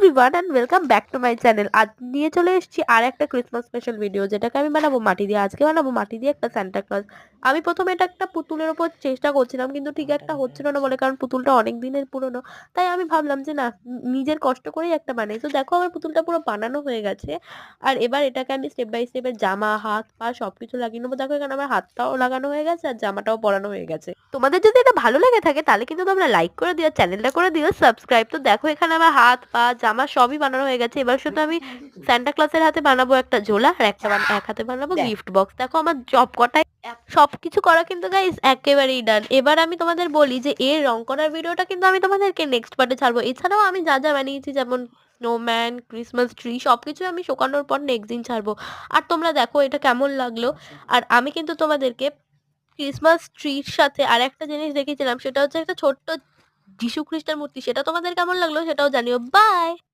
Everyone and welcome back to my channel. আজ নিয়ে চলে এসেছি আর একটা ক্রিসমাস স্পেশাল ভিডিও, যেটাকে আমি বানাবো মাটি দিয়ে। আজকে বানাবো মাটি দিয়ে একটা সান্টা ক্লজ। আমি প্রথমে এটা একটা পুতুলের ওপর চেষ্টা করছিলাম, কিন্তু ঠিক একটা হচ্ছিল না বলে, কারণ পুতুলটা অনেক দিনের পুরনো। তাই আমি ভাবলাম যে না, নিজের কষ্ট করেই একটা বানাই। তো দেখো, আমার পুতুলটা পুরো বানানো হয়ে গেছে। আর এবার এটাকে আমি স্টেপ বাই স্টেপ জামা, হাত পা সবকিছু লাগিয়ে নেবো। দেখো, এখানে আমার হাতটাও লাগানো হয়ে গেছে আর জামাটাও পরানো হয়ে গেছে। তোমাদের যদি এটা ভালো লেগে থাকে তাহলে কিন্তু তোমরা লাইক করে দিও, চ্যানেলটা করে দিও সাবস্ক্রাইব। তো দেখো, এখানে আমার হাত পা জামা সবই বানানো হয়ে গেছে। এবার শুধু আমি সান্টা ক্লজের হাতে বানাবো একটা ঝোলা, আর এক হাতে বানাবো গিফট বক্স। দেখো, আমার জব কটাই সবকিছু করা কিন্তু গাইস একেবারেই ডান। এবার আমি তোমাদের বলি যে এর রং করার ভিডিওটা কিন্তু আমি তোমাদেরকে নেক্সট পার্টে ছাড়বো। এছাড়াও আমি যা যা বানিয়েছি, যেমন স্নোম্যান, ক্রিসমাস ট্রি, সবকিছু আমি শোকানোর পর নেক্সট দিন ছাড়বো। আর তোমরা দেখো এটা কেমন লাগলো। আর আমি কিন্তু তোমাদেরকে ক্রিসমাস ট্রির সাথে আর একটা জিনিস দেখেছিলাম, সেটা হচ্ছে একটা ছোট্ট যিশু খ্রিস্টের মূর্তি। সেটা তোমাদের কেমন লাগলো সেটাও জানিও। বাই।